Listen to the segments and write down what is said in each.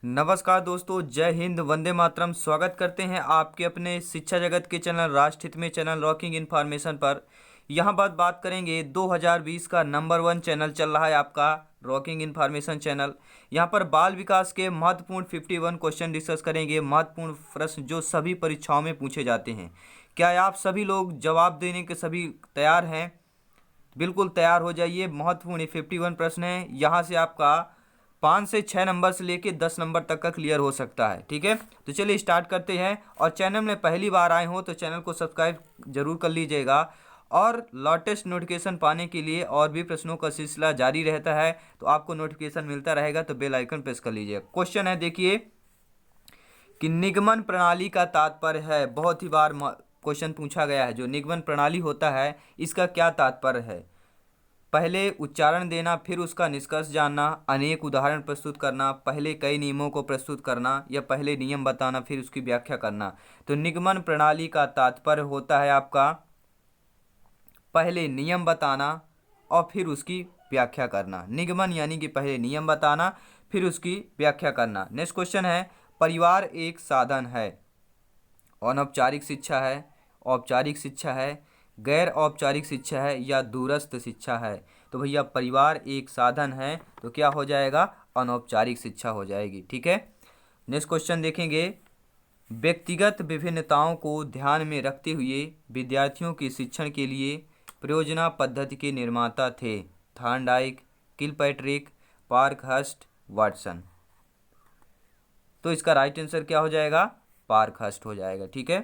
नमस्कार दोस्तों, जय हिंद, वंदे मातरम। स्वागत करते हैं आपके अपने शिक्षा जगत के चैनल राष्ट्रहित में चैनल रॉकिंग इन्फॉर्मेशन पर। यहाँ बात करेंगे 2020 का नंबर 1 चैनल चल रहा है आपका रॉकिंग इन्फॉर्मेशन चैनल। यहाँ पर बाल विकास के महत्वपूर्ण 51 क्वेश्चन डिस्कस करेंगे। महत्वपूर्ण प्रश्न जो सभी परीक्षाओं में पूछे जाते हैं। क्या आप सभी लोग जवाब देने के सभी तैयार हैं? बिल्कुल तैयार हो जाइए। महत्वपूर्ण 51 प्रश्न है। यहाँ से आपका 5 से 6 नंबर से लेके 10 नंबर तक का क्लियर हो सकता है। ठीक है, तो चलिए स्टार्ट करते हैं। और चैनल में पहली बार आए हो तो चैनल को सब्सक्राइब जरूर कर लीजिएगा। और लेटेस्ट नोटिफिकेशन पाने के लिए और भी प्रश्नों का सिलसिला जारी रहता है, तो आपको नोटिफिकेशन मिलता रहेगा, तो बेल आइकन प्रेस कर लीजिए। क्वेश्चन है, देखिए कि निगमन प्रणाली का तात्पर्य है। बहुत ही बार क्वेश्चन पूछा गया है। जो निगमन प्रणाली होता है इसका क्या तात्पर्य है? पहले उच्चारण देना, फिर उसका निष्कर्ष जानना, अनेक उदाहरण प्रस्तुत करना, पहले कई नियमों को प्रस्तुत करना, या पहले नियम बताना फिर उसकी व्याख्या करना। तो निगमन प्रणाली का तात्पर्य होता है आपका पहले नियम बताना और फिर उसकी व्याख्या करना। निगमन यानी कि पहले नियम बताना फिर उसकी व्याख्या करना। नेक्स्ट क्वेश्चन है, परिवार एक साधन है। अनौपचारिक शिक्षा है, औपचारिक शिक्षा है, गैर औपचारिक शिक्षा है, या दूरस्थ शिक्षा है? तो भैया परिवार एक साधन है, तो क्या हो जाएगा? अनौपचारिक शिक्षा हो जाएगी। ठीक है, नेक्स्ट क्वेश्चन देखेंगे। व्यक्तिगत विभिन्नताओं को ध्यान में रखते हुए विद्यार्थियों के शिक्षण के लिए परियोजना पद्धति के निर्माता थे। Thorndike, Kilpatrick, Parkhurst, Watson. तो इसका राइट आंसर क्या हो जाएगा? पार्कहर्स्ट हो जाएगा। ठीक है,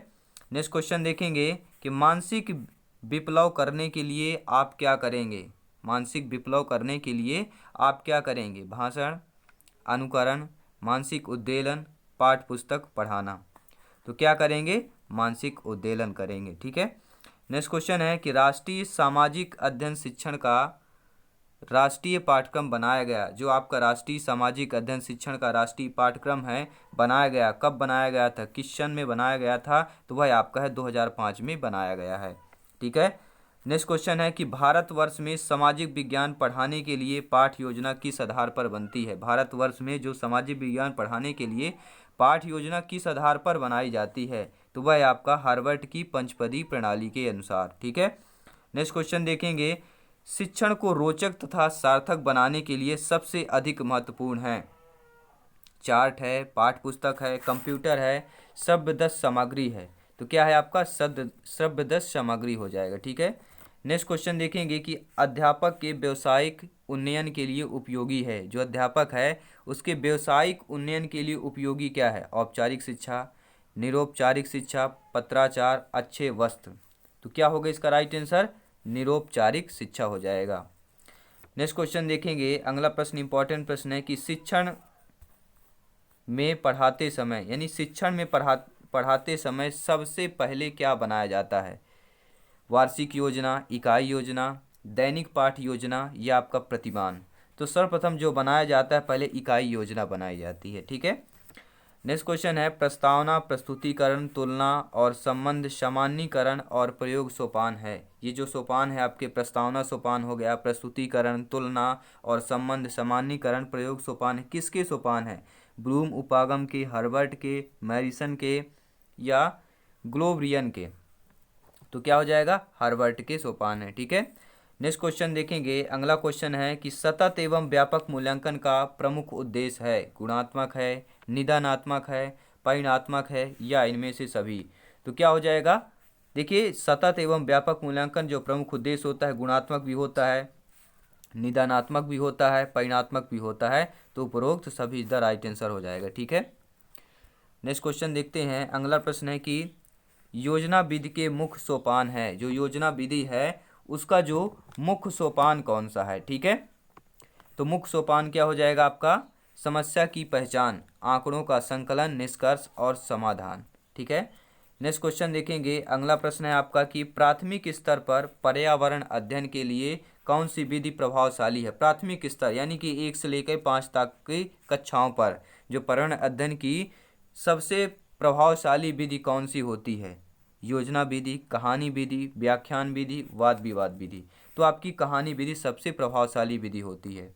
नेक्स्ट क्वेश्चन देखेंगे कि मानसिक विप्लव करने के लिए आप क्या करेंगे? मानसिक विप्लव करने के लिए आप क्या करेंगे? भाषण, अनुकरण, मानसिक उद्वेलन, पाठ्य पुस्तक पढ़ाना। तो क्या करेंगे? मानसिक उद्वेलन करेंगे। ठीक है, नेक्स्ट क्वेश्चन है कि राष्ट्रीय सामाजिक अध्ययन शिक्षण का राष्ट्रीय पाठ्यक्रम बनाया गया। जो आपका राष्ट्रीय सामाजिक अध्ययन शिक्षण का राष्ट्रीय पाठ्यक्रम है, बनाया गया, कब बनाया गया था, किस सन में बनाया गया था? तो वह आपका है 2005 में बनाया गया है। ठीक है, नेक्स्ट क्वेश्चन है कि भारतवर्ष में सामाजिक विज्ञान पढ़ाने के लिए पाठ्य योजना किस आधार पर बनती है? भारतवर्ष में जो सामाजिक विज्ञान पढ़ाने के लिए पाठ्य योजना किस आधार पर बनाई जाती है? तो वह आपका हार्वर्ड की पंचपदी प्रणाली के अनुसार। ठीक है, नेक्स्ट क्वेश्चन देखेंगे। शिक्षण को रोचक तथा सार्थक बनाने के लिए सबसे अधिक महत्वपूर्ण है। चार्ट है, पाठ्य पुस्तक है, कंप्यूटर है, शब्ददस सामग्री है। तो क्या है आपका? शब्ददस सामग्री हो जाएगा। ठीक है, नेक्स्ट क्वेश्चन देखेंगे कि अध्यापक के व्यावसायिक उन्नयन के लिए उपयोगी है। जो अध्यापक है उसके व्यावसायिक उन्नयन के लिए उपयोगी क्या है? औपचारिक शिक्षा, निरौपचारिक शिक्षा, पत्राचार, अच्छे वस्त्र। तो क्या होगा इसका राइट आंसर? निरौपचारिक शिक्षा हो जाएगा। नेक्स्ट क्वेश्चन देखेंगे। अगला प्रश्न इंपॉर्टेंट प्रश्न है कि शिक्षण में पढ़ाते समय यानी शिक्षण में पढ़ाते समय सबसे पहले क्या बनाया जाता है? वार्षिक योजना, इकाई योजना, दैनिक पाठ योजना, या आपका प्रतिमान? तो सर्वप्रथम जो बनाया जाता है पहले इकाई योजना बनाई जाती है। ठीक है, नेक्स्ट क्वेश्चन है प्रस्तावना, प्रस्तुतिकरण, तुलना और संबंध सामान्यीकरण और प्रयोग सोपान है। ये जो सोपान है आपके प्रस्तावना सोपान हो गया, प्रस्तुतिकरण, तुलना और संबंध सामान्यीकरण, प्रयोग सोपान है। किसके सोपान है? ब्लूम उपागम के, हार्वर्ड के, मैरिसन के, या ग्लोबरियन के? तो क्या हो जाएगा? हार्वर्ड के सोपान है। ठीक है, नेक्स्ट क्वेश्चन देखेंगे। अगला क्वेश्चन है कि सतत एवं व्यापक मूल्यांकन का प्रमुख उद्देश्य है। गुणात्मक है, निदानात्मक है, परिणात्मक है, या इनमें से सभी? तो क्या हो जाएगा? देखिए, सतत एवं व्यापक मूल्यांकन जो प्रमुख उद्देश्य होता है, गुणात्मक भी होता है, निदानात्मक भी होता है, परिणात्मक भी होता है। तो उपरोक्त सभी द राइट आंसर हो जाएगा। ठीक है, नेक्स्ट क्वेश्चन देखते हैं। अगला प्रश्न है कि योजना विधि के मुख्य सोपान है। जो योजना विधि है उसका जो मुख्य सोपान कौन सा है? ठीक है, तो मुख्य सोपान क्या हो जाएगा आपका? समस्या की पहचान, आंकड़ों का संकलन, निष्कर्ष और समाधान। ठीक है, नेक्स्ट क्वेश्चन देखेंगे। अगला प्रश्न है आपका कि प्राथमिक स्तर पर पर्यावरण अध्ययन के लिए कौन सी विधि प्रभावशाली है? प्राथमिक स्तर यानी कि 1 से लेकर 5 तक की कक्षाओं पर जो पर्यावरण अध्ययन की सबसे प्रभावशाली विधि कौन सी होती है? योजना विधि, कहानी विधि, व्याख्यान विधि, वाद विवाद विधि। तो आपकी कहानी विधि सबसे प्रभावशाली विधि होती है।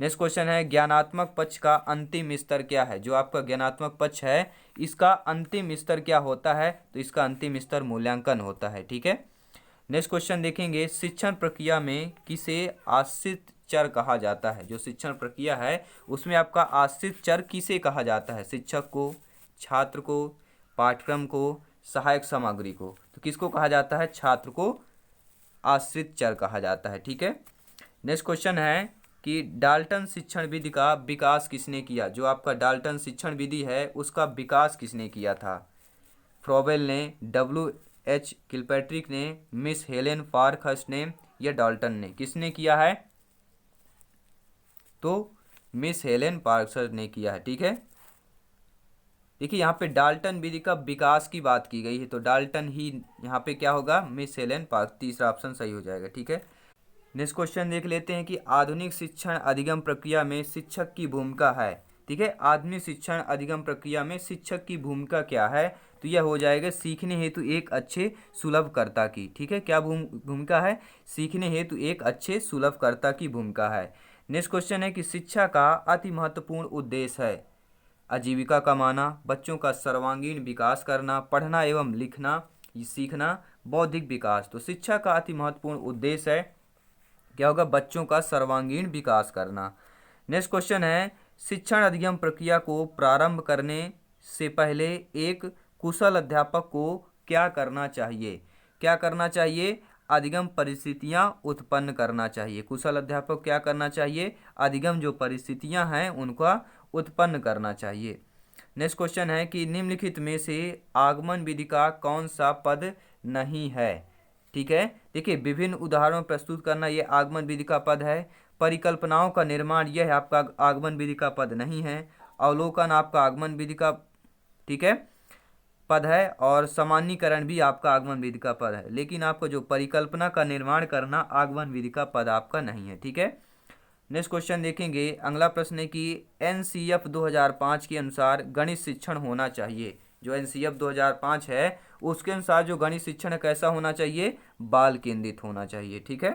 नेक्स्ट क्वेश्चन है ज्ञानात्मक पक्ष का अंतिम स्तर क्या है। जो आपका ज्ञानात्मक पक्ष है इसका अंतिम स्तर क्या होता है, तो इसका अंतिम स्तर मूल्यांकन होता है। ठीक है, नेक्स्ट क्वेश्चन देखेंगे शिक्षण प्रक्रिया में किसे आश्रित चर कहा जाता है। जो शिक्षण प्रक्रिया है उसमें आपका आश्रित चर किसे कहा जाता है, शिक्षक को, छात्र को, पाठ्यक्रम को, सहायक सामग्री को। तो किसको कहा जाता है, छात्र को आश्रित चर कहा जाता है। ठीक है, नेक्स्ट क्वेश्चन है कि डाल्टन शिक्षण विधि का विकास किसने किया। जो आपका डाल्टन शिक्षण विधि है उसका विकास किसने किया था, फ्रोबेल ने, W.H. किलपैट्रिक ने, मिस हेलेन पार्कहर्स्ट ने या डाल्टन ने। किसने किया है, तो मिस हेलेन पार्कहर्स्ट ने किया है। ठीक है, देखिए यहाँ पे डाल्टन विधि का विकास की बात की गई है, तो डाल्टन ही यहाँ पे क्या होगा, मिस हेलेन पार्क, तीसरा ऑप्शन सही हो जाएगा। ठीक है, नेक्स्ट क्वेश्चन देख लेते हैं कि आधुनिक शिक्षण अधिगम प्रक्रिया में शिक्षक की भूमिका है। ठीक है, आधुनिक शिक्षण अधिगम प्रक्रिया में शिक्षक की भूमिका क्या है, तो यह हो जाएगा सीखने हेतु एक अच्छे सुलभकर्ता की। ठीक है, क्या भूमिका है, सीखने हेतु एक अच्छे सुलभकर्ता की भूमिका है। नेक्स्ट क्वेश्चन है कि शिक्षा का अति महत्वपूर्ण उद्देश्य है आजीविका कमाना, बच्चों का सर्वांगीण विकास करना, पढ़ना एवं लिखना सीखना, बौद्धिक विकास। तो शिक्षा का अति महत्वपूर्ण उद्देश्य है क्या होगा, बच्चों का सर्वांगीण विकास करना। नेक्स्ट क्वेश्चन है शिक्षण अधिगम प्रक्रिया को प्रारंभ करने से पहले एक कुशल अध्यापक को क्या करना चाहिए। क्या करना चाहिए, अधिगम परिस्थितियां उत्पन्न करना चाहिए। कुशल अध्यापक क्या करना चाहिए, अधिगम जो परिस्थितियां हैं उनका उत्पन्न करना चाहिए। नेक्स्ट क्वेश्चन है कि निम्नलिखित में से आगमन विधि का कौन सा पद नहीं है। ठीक है, देखिए विभिन्न उदाहरणों प्रस्तुत करना ये आगमन विधि का पद है, परिकल्पनाओं का निर्माण यह आपका आगमन विधि का पद नहीं है, अवलोकन आपका आगमन विधि का ठीक है पद है, और सामान्यीकरण भी आपका आगमन विधि का पद है, लेकिन आपको जो परिकल्पना का निर्माण करना आगमन विधि का पद आपका नहीं है। ठीक है, नेक्स्ट क्वेश्चन देखेंगे, अगला प्रश्न है कि NCF 2005 के अनुसार गणित शिक्षण होना चाहिए। जो NCF 2005 है उसके अनुसार जो गणित शिक्षण कैसा होना चाहिए, बाल केंद्रित होना चाहिए। ठीक है,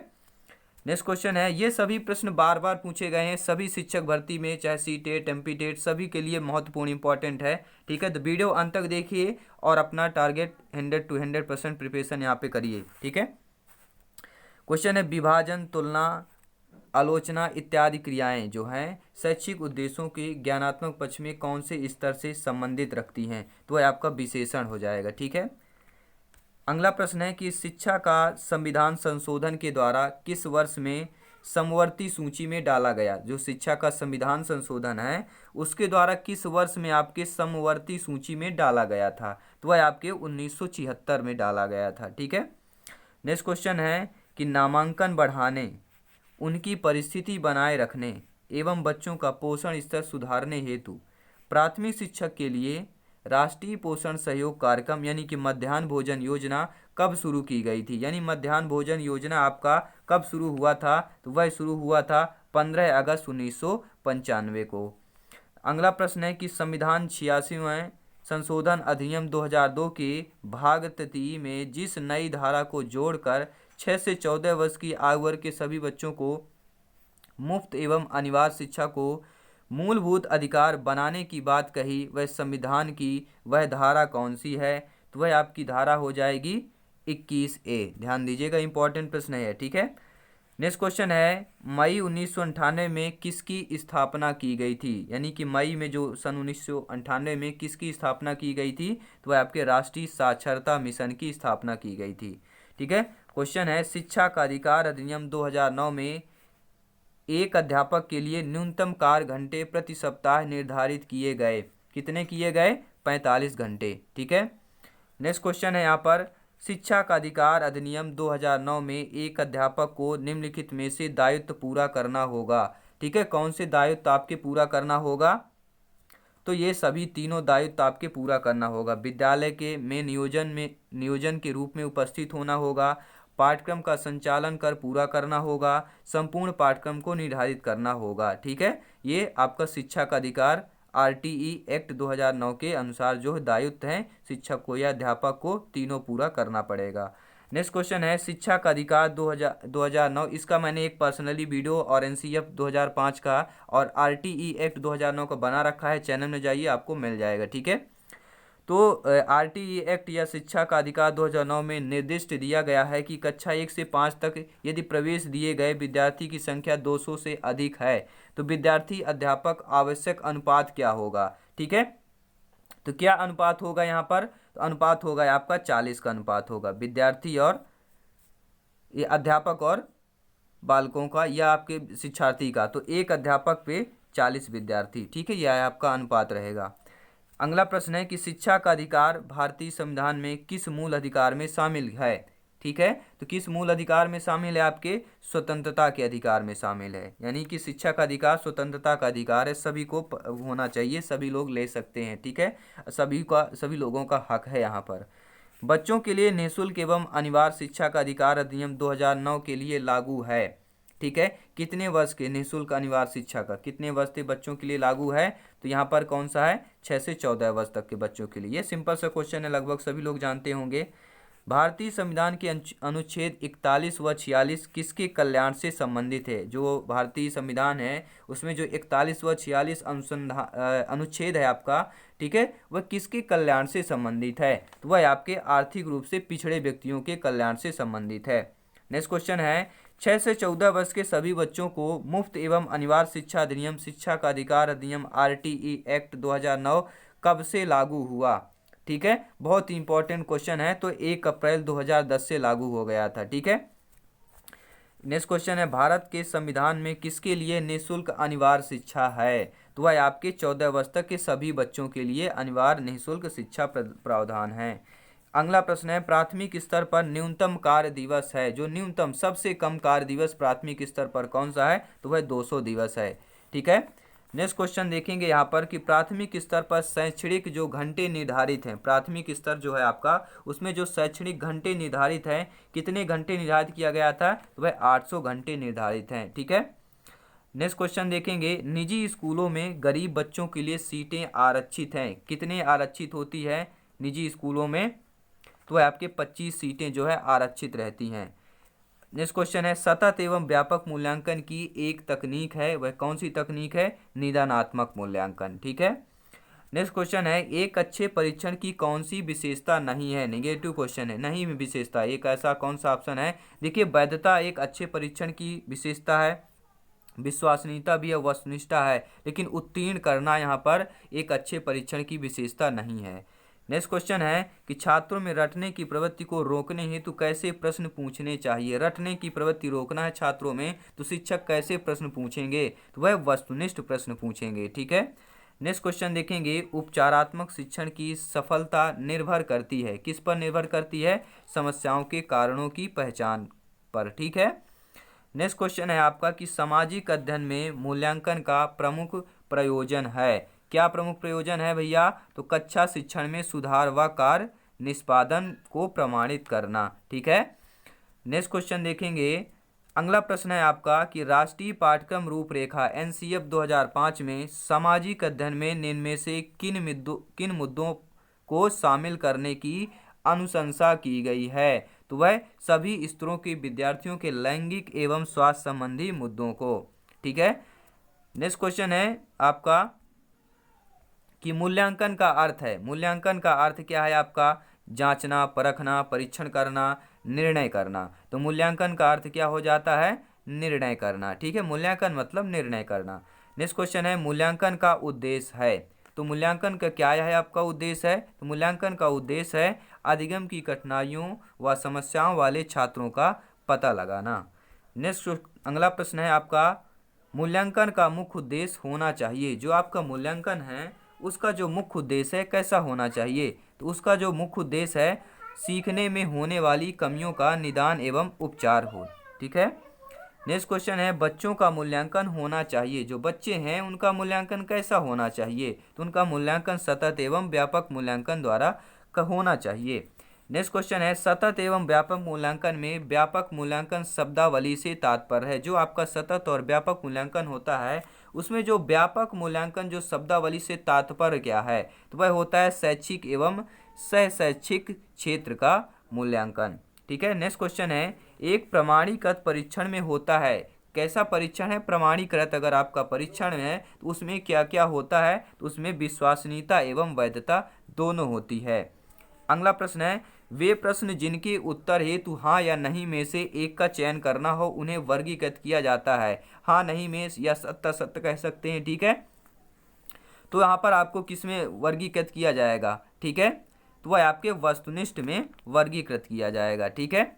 नेक्स्ट क्वेश्चन है, ये सभी प्रश्न बार बार पूछे गए हैं सभी शिक्षक भर्ती में, चाहे सीटेट एमपीटेट सभी के लिए महत्वपूर्ण इंपॉर्टेंट है। ठीक है, तो वीडियो अंत तक देखिए और अपना टारगेट 100 to 100% प्रिपरेशन यहाँ पे करिए। ठीक है, क्वेश्चन है विभाजन, तुलना, आलोचना इत्यादि क्रियाएं जो हैं शैक्षिक उद्देश्यों के ज्ञानात्मक पक्ष में कौन से स्तर से संबंधित रखती हैं, तो वह आपका विशेषण हो जाएगा। ठीक है, अगला प्रश्न है कि शिक्षा का संविधान संशोधन के द्वारा किस वर्ष में समवर्ती सूची में डाला गया। जो शिक्षा का संविधान संशोधन है उसके द्वारा किस वर्ष में आपके समवर्ती सूची में डाला गया था, तो वह आपके 1976 में डाला गया था। ठीक है, नेक्स्ट क्वेश्चन है कि नामांकन बढ़ाने, उनकी परिस्थिति बनाए रखने एवं बच्चों का पोषण स्तर सुधारने हेतु प्राथमिक शिक्षक के लिए राष्ट्रीय पोषण सहयोग कार्यक्रम यानी कि मध्याह्न भोजन योजना कब शुरू की गई थी। यानी मध्याह्न भोजन योजना आपका कब शुरू हुआ था, तो वह शुरू हुआ था 15 अगस्त 1995 को। अगला प्रश्न है कि संविधान 86वें संशोधन अधिनियम 2002 के भाग 3 में जिस नई धारा को जोड़कर 6 से 14 वर्ष की आयु वर्ग के सभी बच्चों को मुफ्त एवं अनिवार्य शिक्षा को मूलभूत अधिकार बनाने की बात कही, वह संविधान की वह धारा कौन सी है, तो वह आपकी धारा हो जाएगी 21A। ध्यान दीजिएगा, इंपॉर्टेंट प्रश्न है। ठीक है, नेक्स्ट क्वेश्चन है मई 1998 में किसकी स्थापना की गई थी। यानी कि मई में जो सन 1998 में किसकी स्थापना की गई थी, तो वह आपके राष्ट्रीय साक्षरता मिशन की स्थापना की गई थी। ठीक है, क्वेश्चन है शिक्षा का अधिकार अधिनियम 2009 में एक अध्यापक के लिए न्यूनतम कार्य घंटे प्रति सप्ताह निर्धारित किए गए। कितने किए गए, 45 घंटे। ठीक है, नेक्स्ट क्वेश्चन है यहाँ पर शिक्षा का अधिकार अधिनियम 2009 में एक अध्यापक को निम्नलिखित में से दायित्व पूरा करना होगा। ठीक है, कौन से दायित्व आपके पूरा करना होगा, तो ये सभी तीनों दायित्व आपके पूरा करना होगा। विद्यालय के में नियोजन के रूप में उपस्थित होना होगा, पाठ्यक्रम का संचालन कर पूरा करना होगा, संपूर्ण पाठ्यक्रम को निर्धारित करना होगा। ठीक है, ये आपका शिक्षा का अधिकार RTE एक्ट 2009 के अनुसार जो दायित्व हैं शिक्षक को या अध्यापक को तीनों पूरा करना पड़ेगा। नेक्स्ट क्वेश्चन है शिक्षा का अधिकार 2009, इसका मैंने एक पर्सनली वीडियो और एनसीएफ 2005 का और आरटीई एक्ट 2009 का बना रखा है, चैनल में जाइए आपको मिल जाएगा, ठीक है। तो आरटीई एक्ट या शिक्षा का अधिकार 2009 में निर्दिष्ट दिया गया है कि कक्षा 1 से 5 तक यदि प्रवेश दिए गए विद्यार्थी की संख्या 200 से अधिक है तो विद्यार्थी अध्यापक आवश्यक अनुपात क्या होगा, ठीक है। तो क्या अनुपात होगा यहाँ पर, तो अनुपात होगा आपका 40 का अनुपात होगा, विद्यार्थी और ये अध्यापक और बालकों का या आपके शिक्षार्थी का, तो एक अध्यापक पे 40 विद्यार्थी, ठीक है, यह आपका अनुपात रहेगा। अगला प्रश्न है कि शिक्षा का अधिकार भारतीय संविधान में किस मूल अधिकार में शामिल है, ठीक है। तो किस मूल अधिकार में शामिल है, आपके स्वतंत्रता के अधिकार में शामिल है, यानी कि शिक्षा का अधिकार स्वतंत्रता का अधिकार है, सभी को होना चाहिए, सभी लोग ले सकते हैं, ठीक है, सभी लोगों का हक है यहाँ पर। बच्चों के लिए निःशुल्क एवं अनिवार्य शिक्षा का अधिकार अधिनियम 2009 के लिए लागू है, ठीक है। कितने वर्ष के निःशुल्क अनिवार्य शिक्षा का कितने वर्ष के बच्चों के लिए लागू है, तो यहाँ पर कौन सा है, 6 से 14 वर्ष तक के बच्चों के लिए। ये सिंपल सा क्वेश्चन है, लगभग सभी लोग जानते होंगे। भारतीय संविधान के अनुच्छेद 41 व 46 किसके कल्याण से संबंधित है, जो भारतीय संविधान है उसमें जो 41 व 46 अनुच्छेद है आपका, ठीक है, वह किसके कल्याण से संबंधित है, तो वह आपके आर्थिक रूप से पिछड़े व्यक्तियों के कल्याण से संबंधित है। नेक्स्ट क्वेश्चन है 6 से 14 वर्ष के सभी बच्चों को मुफ्त एवं अनिवार्य शिक्षा अधिनियम शिक्षा का अधिकार अधिनियम आरटीई एक्ट 2009 कब से लागू हुआ, ठीक है, बहुत इंपॉर्टेंट क्वेश्चन है। तो 1 अप्रैल 2010 से लागू हो गया था, ठीक है। नेक्स्ट क्वेश्चन है भारत के संविधान में किसके लिए निःशुल्क अनिवार्य शिक्षा है, तो वह आपके 14 वर्ष तक के सभी बच्चों के लिए अनिवार्य निःशुल्क शिक्षा प्रावधान है। अगला प्रश्न है प्राथमिक स्तर पर न्यूनतम कार्य दिवस है, जो न्यूनतम सबसे कम कार्य दिवस प्राथमिक स्तर पर कौन सा है, तो वह 200 दिवस है, ठीक है। नेक्स्ट क्वेश्चन देखेंगे यहाँ पर कि प्राथमिक स्तर पर शैक्षणिक जो घंटे निर्धारित हैं, प्राथमिक स्तर जो है आपका उसमें जो शैक्षणिक घंटे निर्धारित हैं, कितने घंटे निर्धारित किया गया था, तो वह 800 घंटे निर्धारित हैं, ठीक है। नेक्स्ट क्वेश्चन देखेंगे निजी स्कूलों में गरीब बच्चों के लिए सीटें आरक्षित हैं, कितने आरक्षित होती है निजी स्कूलों में, तो वह आपके 25 सीटें जो है आरक्षित रहती हैं। नेक्स्ट क्वेश्चन है सतत एवं व्यापक मूल्यांकन की एक तकनीक है, वह कौन सी तकनीक है, निदानात्मक मूल्यांकन, ठीक है। नेक्स्ट क्वेश्चन है एक अच्छे परीक्षण की कौन सी विशेषता नहीं है, नेगेटिव क्वेश्चन है, नहीं विशेषता, एक ऐसा कौन सा ऑप्शन है, देखिए वैधता एक अच्छे परीक्षण की विशेषता है, विश्वसनीयता भी है, वस्तुनिष्ठता है, लेकिन उत्तीर्ण करना यहाँ पर एक अच्छे परीक्षण की विशेषता नहीं है। नेक्स्ट क्वेश्चन है कि छात्रों में रटने की प्रवृत्ति को रोकने हेतु कैसे प्रश्न पूछने चाहिए, रटने की प्रवृत्ति रोकना है छात्रों में तो शिक्षक कैसे प्रश्न पूछेंगे, तो वह वस्तुनिष्ठ प्रश्न पूछेंगे, ठीक है। नेक्स्ट क्वेश्चन देखेंगे उपचारात्मक शिक्षण की सफलता निर्भर करती है, किस पर निर्भर करती है, समस्याओं के कारणों की पहचान पर, ठीक है। नेक्स्ट क्वेश्चन है आपका कि सामाजिक अध्ययन में मूल्यांकन का प्रमुख प्रयोजन है, क्या प्रमुख प्रयोजन है भैया, तो कक्षा शिक्षण में सुधार व कार्य निष्पादन को प्रमाणित करना, ठीक है। नेक्स्ट क्वेश्चन देखेंगे अगला प्रश्न है आपका कि राष्ट्रीय पाठ्यक्रम रूपरेखा एनसीएफ 2005 में सामाजिक अध्ययन में निम्न में से किन मुद्दों को शामिल करने की अनुशंसा की गई है, तो वह सभी स्तरों के विद्यार्थियों के लैंगिक एवं स्वास्थ्य संबंधी मुद्दों को, ठीक है। नेक्स्ट क्वेश्चन है आपका कि मूल्यांकन का अर्थ है, मूल्यांकन का अर्थ क्या है आपका, जांचना, परखना, परीक्षण करना, निर्णय करना, तो मूल्यांकन का अर्थ क्या हो जाता है, निर्णय करना, ठीक है, मूल्यांकन मतलब निर्णय करना। नेक्स्ट क्वेश्चन है मूल्यांकन का उद्देश्य है, तो मूल्यांकन का क्या है आपका उद्देश्य है, तो मूल्यांकन का उद्देश्य है अधिगम की कठिनाइयों व समस्याओं वाले छात्रों का पता लगाना। नेक्स्ट अगला प्रश्न है आपका मूल्यांकन का मुख्य उद्देश्य होना चाहिए, जो आपका मूल्यांकन है उसका जो मुख्य उद्देश्य है कैसा होना चाहिए, तो उसका जो मुख्य उद्देश्य है सीखने में होने वाली कमियों का निदान एवं उपचार हो, ठीक है। नेक्स्ट क्वेश्चन है बच्चों का मूल्यांकन होना चाहिए, जो बच्चे हैं उनका मूल्यांकन कैसा होना चाहिए, तो उनका मूल्यांकन सतत एवं व्यापक मूल्यांकन द्वारा होना चाहिए। नेक्स्ट क्वेश्चन है सतत एवं व्यापक मूल्यांकन में व्यापक मूल्यांकन शब्दावली से तात्पर्य है, जो आपका सतत और व्यापक मूल्यांकन होता है उसमें जो व्यापक मूल्यांकन जो शब्दावली से तात्पर्य क्या है, तो वह होता है शैक्षिक एवं सह शैक्षिक क्षेत्र का मूल्यांकन, ठीक है। नेक्स्ट क्वेश्चन है, एक प्रमाणीकृत परीक्षण में होता है, कैसा परीक्षण है? प्रमाणीकृत अगर आपका परीक्षण है तो उसमें क्या क्या होता है? तो उसमें विश्वसनीयता एवं वैधता दोनों होती है। अगला प्रश्न है, वे प्रश्न जिनके उत्तर हेतु हाँ या नहीं में से एक का चयन करना हो उन्हें वर्गीकृत किया जाता है। हाँ नहीं में या सत्य सत्य कह सकते हैं, ठीक है। तो यहाँ पर आपको किस में वर्गीकृत किया जाएगा, ठीक है? तो वह आपके वस्तुनिष्ठ में वर्गीकृत किया जाएगा, ठीक है।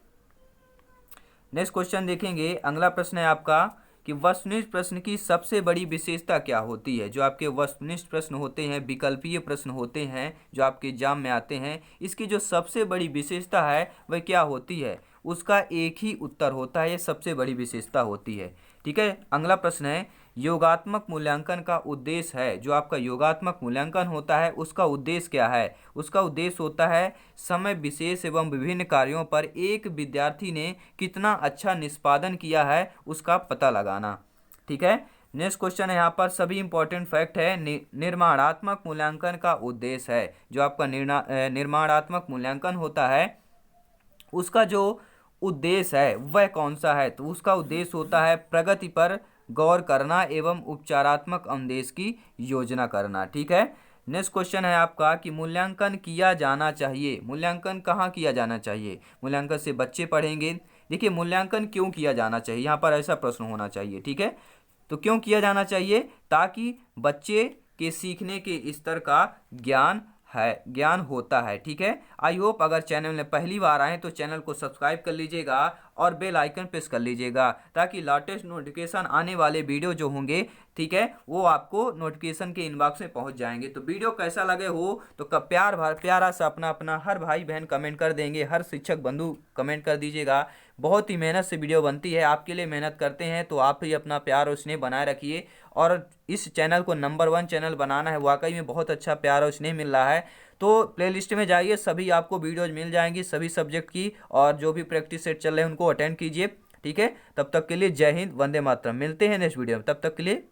नेक्स्ट क्वेश्चन देखेंगे। अगला प्रश्न है आपका कि वस्तुनिष्ठ प्रश्न की सबसे बड़ी विशेषता क्या होती है? जो आपके वस्तुनिष्ठ प्रश्न होते हैं, विकल्पीय प्रश्न होते हैं, जो आपके एग्जाम में आते हैं, इसकी जो सबसे बड़ी विशेषता है वह क्या होती है? उसका एक ही उत्तर होता है, ये सबसे बड़ी विशेषता होती है, ठीक है। अगला प्रश्न है, योगात्मक मूल्यांकन का उद्देश्य है, जो आपका योगात्मक मूल्यांकन होता है उसका उद्देश्य क्या है? उसका उद्देश्य होता है समय विशेष एवं विभिन्न कार्यों पर एक विद्यार्थी ने कितना अच्छा निष्पादन किया है उसका पता लगाना, ठीक है। नेक्स्ट क्वेश्चन है यहाँ पर सभी इंपॉर्टेंट फैक्ट है। निर्माणात्मक मूल्यांकन का उद्देश्य है, जो आपका निर्माणात्मक मूल्यांकन होता है उसका जो उद्देश्य है वह कौन सा है? तो उसका उद्देश्य होता है प्रगति पर गौर करना एवं उपचारात्मक अनुदेश की योजना करना, ठीक है। नेक्स्ट क्वेश्चन है आपका कि मूल्यांकन किया जाना चाहिए, मूल्यांकन कहाँ किया जाना चाहिए? मूल्यांकन से बच्चे पढ़ेंगे। देखिए मूल्यांकन क्यों किया जाना चाहिए, यहाँ पर ऐसा प्रश्न होना चाहिए, ठीक है। तो क्यों किया जाना चाहिए? ताकि बच्चे के सीखने के स्तर का ज्ञान होता है, ठीक है। आई होप अगर चैनल में पहली बार आए तो चैनल को सब्सक्राइब कर लीजिएगा और बेल आइकन प्रेस कर लीजिएगा ताकि लेटेस्ट नोटिफिकेशन आने वाले वीडियो जो होंगे, ठीक है, वो आपको नोटिफिकेशन के इनबॉक्स में पहुंच जाएंगे। तो वीडियो कैसा लगे हो तो प्यारा सा अपना हर भाई बहन कमेंट कर देंगे, हर शिक्षक बंधु कमेंट कर दीजिएगा। बहुत ही मेहनत से वीडियो बनती है, आपके लिए मेहनत करते हैं, तो आप ही अपना प्यार और स्नेह बनाए रखिए। और इस चैनल को नंबर 1 चैनल बनाना है, वाकई में बहुत अच्छा प्यार और स्नेह मिल रहा है। तो प्लेलिस्ट में जाइए, सभी आपको वीडियोज मिल जाएंगी सभी सब्जेक्ट की, और जो भी प्रैक्टिस सेट चल रहे हैं उनको अटेंड कीजिए, ठीक है। तब तक के लिए जय हिंद, वंदे मातरम। मिलते हैं नेक्स्ट वीडियो में, तब तक के लिए